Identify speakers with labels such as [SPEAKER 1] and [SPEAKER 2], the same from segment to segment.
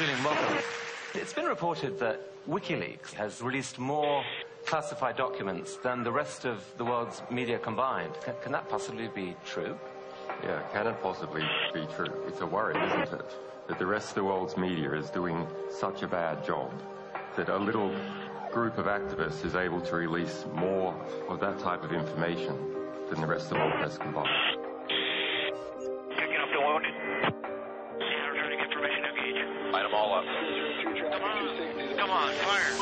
[SPEAKER 1] Julian, welcome. It's been reported that Wikileaks has released more classified documents than the rest of the world's media combined. Can that possibly be true?
[SPEAKER 2] Yeah, can it possibly be true? It's a worry, isn't it? That the rest of the world's media is doing such a bad job that a little group of activists is able to release more of that type of information than the rest of the world press combined.
[SPEAKER 3] Picking up the wounded. Returning information engage.
[SPEAKER 4] Light them all up.
[SPEAKER 3] Come on, fire.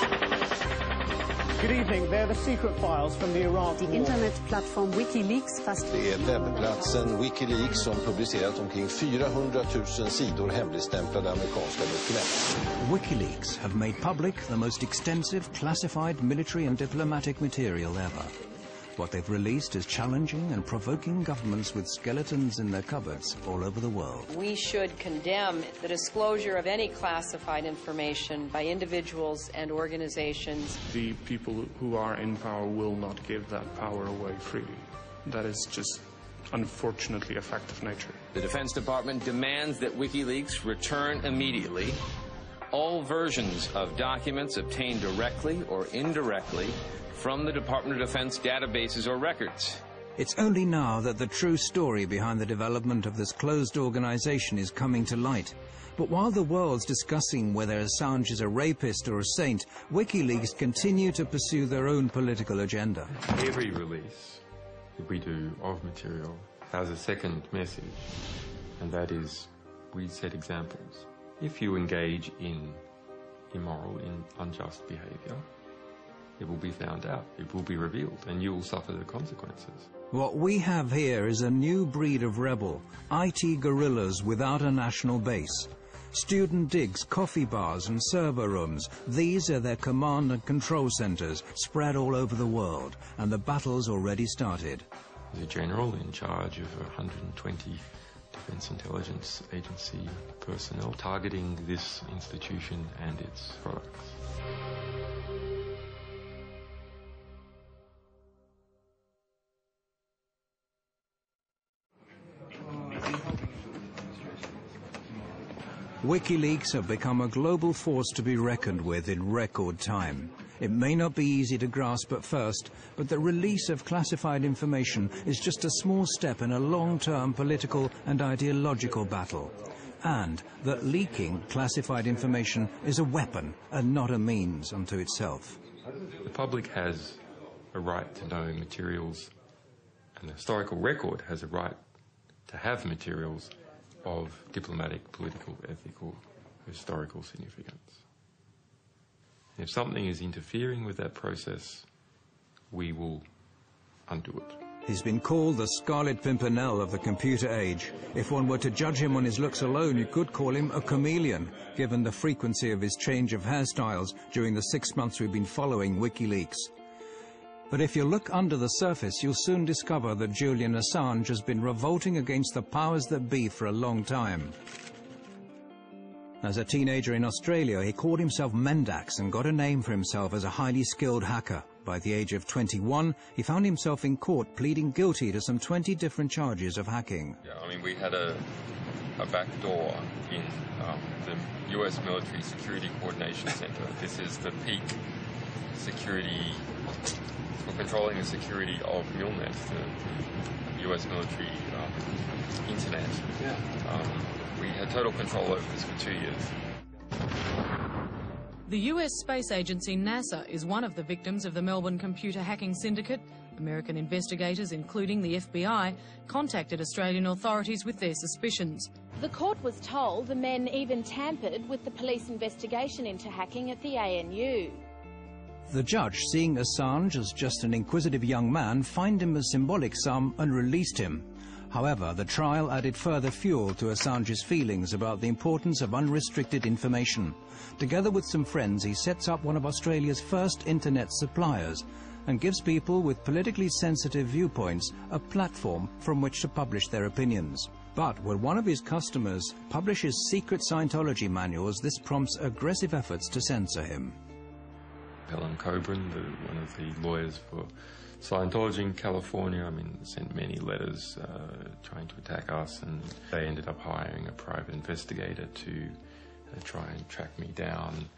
[SPEAKER 5] Good evening. They're the secret files from the Iraq
[SPEAKER 6] Die
[SPEAKER 5] war.
[SPEAKER 6] Internetplattform Wikileaks
[SPEAKER 7] Det är webbplatsen Wikileaks som publicerat omkring 400 000 sidor hemligstämplade amerikanska dokument.
[SPEAKER 8] WikiLeaks have made public the most extensive classified military and diplomatic material ever. What they've released is challenging and provoking governments with skeletons in their cupboards all over the world.
[SPEAKER 9] We should condemn the disclosure of any classified information by individuals and organizations.
[SPEAKER 10] The people who are in power will not give that power away freely. That is just unfortunately a fact of nature.
[SPEAKER 4] The Defense Department demands that WikiLeaks return immediately all versions of documents obtained directly or indirectly from the Department of Defense databases or records.
[SPEAKER 8] It's only now that the true story behind the development of this closed organization is coming to light. But while the world's discussing whether Assange is a rapist or a saint, WikiLeaks continue to pursue their own political agenda.
[SPEAKER 2] Every release that we do of material has a second message, and that is we set examples. If you engage in immoral, in unjust behavior, it will be found out, it will be revealed, and you will suffer the consequences.
[SPEAKER 8] What we have here is a new breed of rebel, IT guerrillas without a national base. Student digs, coffee bars and server rooms, these are their command and control centers spread all over the world, and the battle's already started.
[SPEAKER 2] The general in charge of 120 Defense Intelligence Agency personnel targeting this institution and its products.
[SPEAKER 8] WikiLeaks have become a global force to be reckoned with in record time. It may not be easy to grasp at first, but the release of classified information is just a small step in a long-term political and ideological battle. And that leaking classified information is a weapon and not a means unto itself.
[SPEAKER 2] The public has a right to know materials, and the historical record has a right to have materials of diplomatic, political, ethical, historical significance. If something is interfering with that process, we will undo it.
[SPEAKER 8] He's been called the Scarlet Pimpernel of the computer age. If one were to judge him on his looks alone, you could call him a chameleon, given the frequency of his change of hairstyles during the 6 months we've been following WikiLeaks. But if you look under the surface, you'll soon discover that Julian Assange has been revolting against the powers that be for a long time. As a teenager in Australia, he called himself Mendax and got a name for himself as a highly skilled hacker. By the age of 21, he found himself in court pleading guilty to some 20 different charges of hacking.
[SPEAKER 2] Yeah, I mean, we had a back door in the US Military Security Coordination Center. This is the peak security for controlling the security of MILNET, the US military internet. We had total control over this for 2 years.
[SPEAKER 11] The US space agency NASA is one of the victims of the Melbourne computer hacking syndicate. American investigators, including the FBI, contacted Australian authorities with their suspicions.
[SPEAKER 12] The court was told the men even tampered with the police investigation into hacking at the ANU.
[SPEAKER 8] The judge, seeing Assange as just an inquisitive young man, fined him a symbolic sum and released him. However, the trial added further fuel to Assange's feelings about the importance of unrestricted information. Together with some friends, he sets up one of Australia's first internet suppliers and gives people with politically sensitive viewpoints a platform from which to publish their opinions. But when one of his customers publishes secret Scientology manuals, this prompts aggressive efforts to censor him.
[SPEAKER 2] Helen Coburn, one of the lawyers for Scientology in California, sent many letters trying to attack us, and they ended up hiring a private investigator to try and track me down,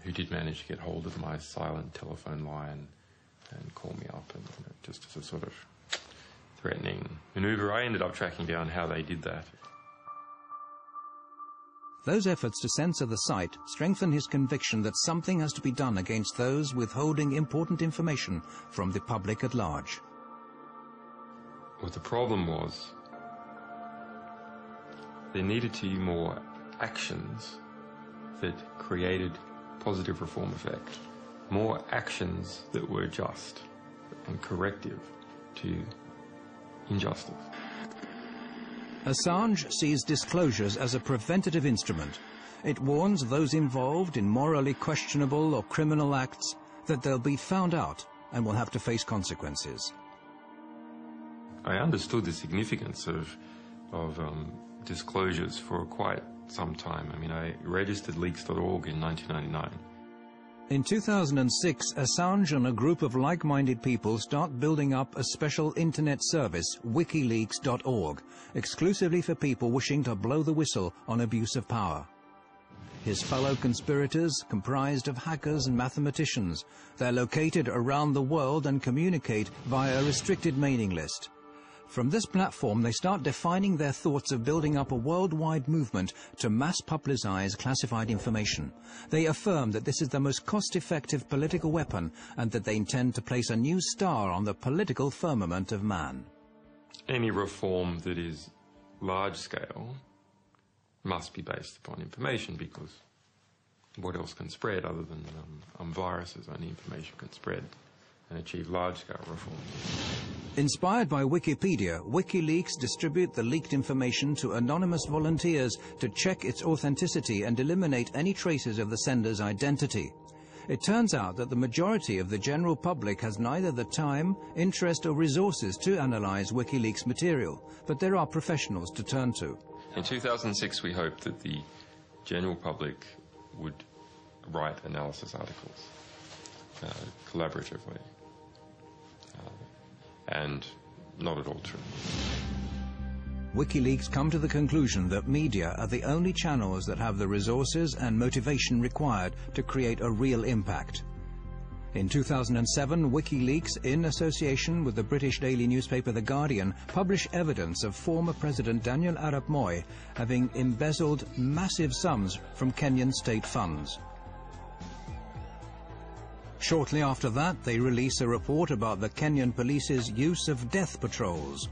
[SPEAKER 2] who did manage to get hold of my silent telephone line and call me up, and just as a sort of threatening maneuver. I ended up tracking down how they did that.
[SPEAKER 8] Those efforts to censor the site strengthen his conviction that something has to be done against those withholding important information from the public at large.
[SPEAKER 2] What the problem was, there needed to be more actions that created positive reform effect. More actions that were just and corrective to injustice.
[SPEAKER 8] Assange sees disclosures as a preventative instrument. It warns those involved in morally questionable or criminal acts that they'll be found out and will have to face consequences.
[SPEAKER 2] I understood the significance of disclosures for quite some time. I mean, I registered leaks.org in 1999.
[SPEAKER 8] In 2006, Assange and a group of like-minded people start building up a special internet service, wikileaks.org, exclusively for people wishing to blow the whistle on abuse of power. His fellow conspirators comprised of hackers and mathematicians. They're located around the world and communicate via a restricted mailing list. From this platform, they start defining their thoughts of building up a worldwide movement to mass publicize classified information. They affirm that this is the most cost-effective political weapon and that they intend to place a new star on the political firmament of man.
[SPEAKER 2] Any reform that is large-scale must be based upon information, because what else can spread other than viruses? Only information can spread and achieve large-scale reform.
[SPEAKER 8] Inspired by Wikipedia, WikiLeaks distribute the leaked information to anonymous volunteers to check its authenticity and eliminate any traces of the sender's identity. It turns out that the majority of the general public has neither the time, interest or resources to analyze WikiLeaks material, but there are professionals to turn to.
[SPEAKER 2] In 2006, we hoped that the general public would write analysis articles collaboratively. And not at all true.
[SPEAKER 8] WikiLeaks come to the conclusion that media are the only channels that have the resources and motivation required to create a real impact. In 2007, WikiLeaks, in association with the British daily newspaper The Guardian, published evidence of former President Daniel Arap Moi having embezzled massive sums from Kenyan state funds. Shortly after that, they release a report about the Kenyan police's use of death patrols.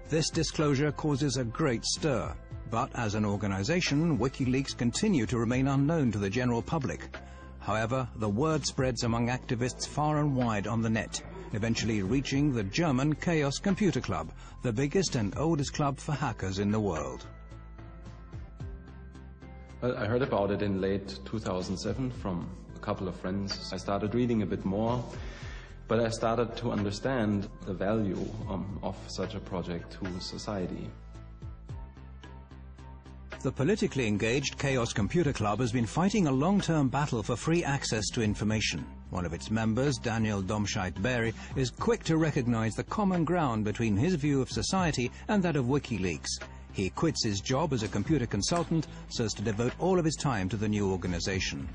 [SPEAKER 8] This disclosure causes a great stir, but as an organization, WikiLeaks continue to remain unknown to the general public. However, the word spreads among activists far and wide on the net, eventually reaching the German Chaos Computer Club, the biggest and oldest club for hackers in the world.
[SPEAKER 13] Well, I heard about it in late 2007 from a couple of friends. I started reading a bit more, but I started to understand the value of such a project to society.
[SPEAKER 8] The politically engaged Chaos Computer Club has been fighting a long-term battle for free access to information. One of its members, Daniel Domscheit-Berry, is quick to recognize the common ground between his view of society and that of WikiLeaks. He quits his job as a computer consultant so as to devote all of his time to the new organization.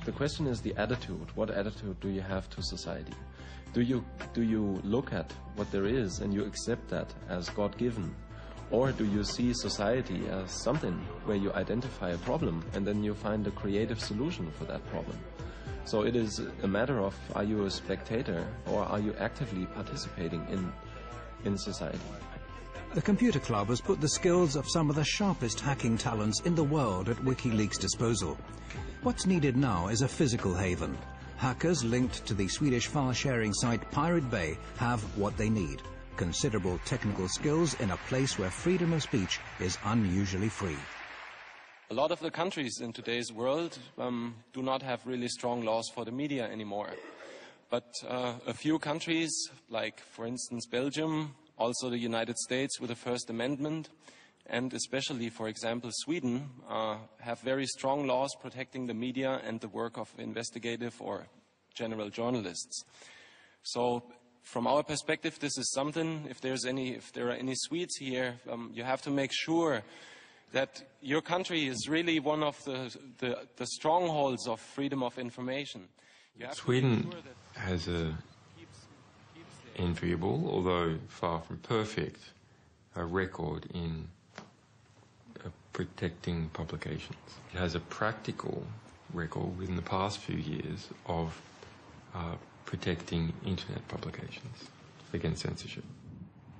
[SPEAKER 13] The question is the attitude. What attitude do you have to society? Do you look at what there is and you accept that as God-given? Or do you see society as something where you identify a problem and then you find a creative solution for that problem? So it is a matter of, are you a spectator or are you actively participating in society?
[SPEAKER 8] The Computer Club has put the skills of some of the sharpest hacking talents in the world at WikiLeaks' disposal. What's needed now is a physical haven. Hackers linked to the Swedish file-sharing site Pirate Bay have what they need: considerable technical skills in a place where freedom of speech is unusually free.
[SPEAKER 13] A lot of the countries in today's world do not have really strong laws for the media anymore. But a few countries, like, for instance, Belgium, also the United States with the First Amendment, and especially, for example, Sweden, have very strong laws protecting the media and the work of investigative or general journalists. So
[SPEAKER 14] from our perspective, this is something. If there are any Swedes here, you have to make sure that your country is really one of the strongholds of freedom of information.
[SPEAKER 2] Sweden has an enviable, although far from perfect, record in protecting publications. It has a practical record within the past few years of protecting internet publications against censorship.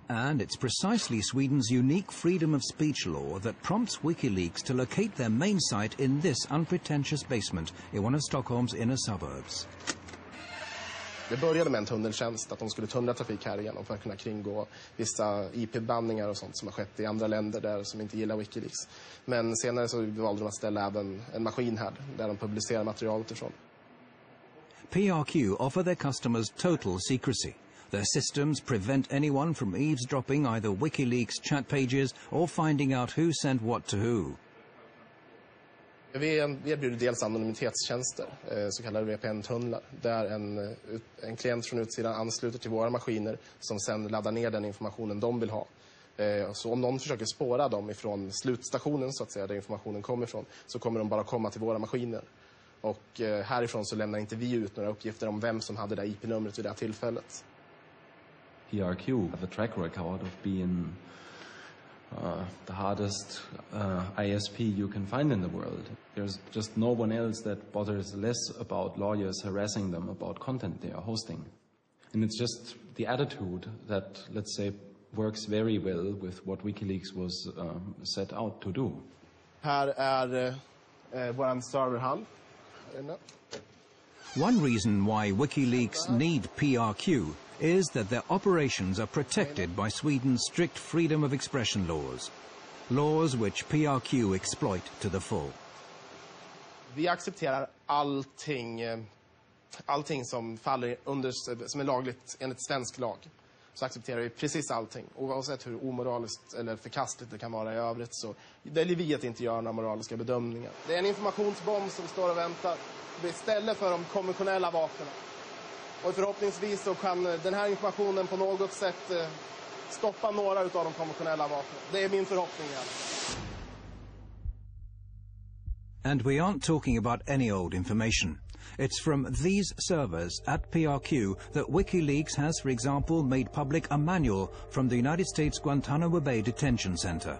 [SPEAKER 8] And it's precisely Sweden's unique freedom of speech law that prompts WikiLeaks to locate their main site in this unpretentious basement in one of Stockholm's inner suburbs.
[SPEAKER 15] Det började med en tunneltjänst, att de skulle tunnla trafik här igenom för att kunna kringgå vissa IP-bandningar och sånt som har skett i andra länder där som inte gillar WikiLeaks. Men senare så valde de att ställa även en maskin här där de publicerar materialet ifrån.
[SPEAKER 8] PRQ offer their customers total secrecy. Their systems prevent anyone from eavesdropping either WikiLeaks chat pages or finding out who sent what to who.
[SPEAKER 15] Vi erbjuder dels anonymitetstjänster, så kallade VPN-tunnlar, där en klient från utsidan ansluter till våra maskiner som sedan laddar ner den informationen de vill ha. Så om någon försöker spåra dem ifrån slutstationen, så att säga, där informationen kommer ifrån, så kommer de bara komma till våra maskiner. Och härifrån så lämnar inte vi ut några uppgifter om vem som hade det IP-numret vid det här tillfället.
[SPEAKER 13] PRQ have a track record of being the hardest ISP you can find in the world. There's just no one else that bothers less about lawyers harassing them about content they are hosting. And it's just the attitude that, let's say, works very well with what WikiLeaks was set out to do.
[SPEAKER 15] Här är vår serverhall.
[SPEAKER 8] One reason why WikiLeaks need PRQ is that their operations are protected by Sweden's strict freedom of expression laws. Laws which PRQ exploit to the full.
[SPEAKER 15] Vi accepterar allting som faller under, som är lagligt enligt svensk lag. Så accepterar vi precis allting. Oavsett hur omoraliskt eller förkastligt det kan vara i övrigt, så väljer vi att inte göra några moraliska bedömningar. Det är en informationsbomb som står och väntar istället för de konventionella vapnen. Och förhoppningsvis så kan den här informationen på något sätt stoppa några av de konventionella vapnen. Det är min förhoppning.
[SPEAKER 8] And we aren't talking about any old information. It's from these servers at PRQ that WikiLeaks has, for example, made public a manual from the United States Guantanamo Bay Detention Center.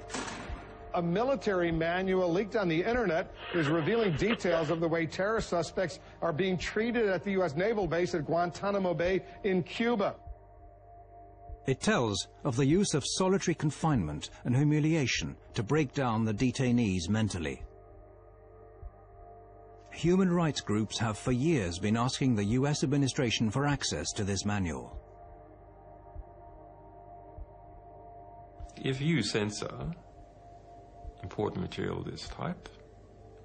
[SPEAKER 16] A military manual leaked on the internet is revealing details of the way terrorist suspects are being treated at the U.S. naval base at Guantanamo Bay in Cuba.
[SPEAKER 8] It tells of the use of solitary confinement and humiliation to break down the detainees mentally. Human rights groups have for years been asking the U.S. administration for access to this manual.
[SPEAKER 2] If you censor important material of this type,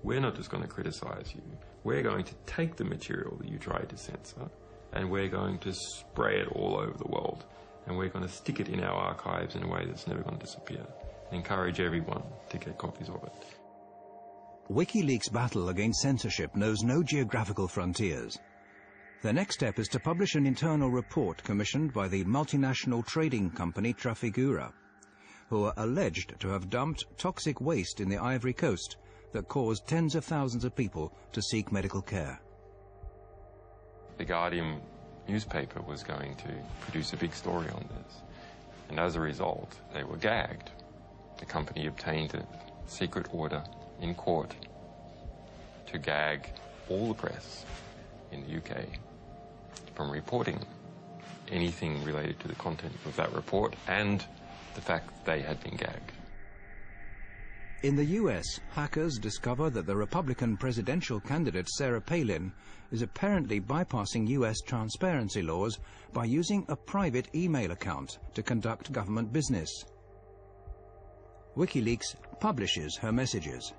[SPEAKER 2] we're not just going to criticize you. We're going to take the material that you tried to censor and we're going to spray it all over the world. And we're going to stick it in our archives in a way that's never going to disappear. Encourage everyone to get copies of it.
[SPEAKER 8] WikiLeaks' battle against censorship knows no geographical frontiers. The next step is to publish an internal report commissioned by the multinational trading company Trafigura, who are alleged to have dumped toxic waste in the Ivory Coast that caused tens of thousands of people to seek medical care.
[SPEAKER 2] The Guardian newspaper was going to produce a big story on this, and as a result, they were gagged. The company obtained a secret order in court to gag all the press in the UK from reporting anything related to the content of that report and the fact that they had been gagged.
[SPEAKER 8] In the US, hackers discover that the Republican presidential candidate Sarah Palin is apparently bypassing US transparency laws by using a private email account to conduct government business. WikiLeaks publishes her messages.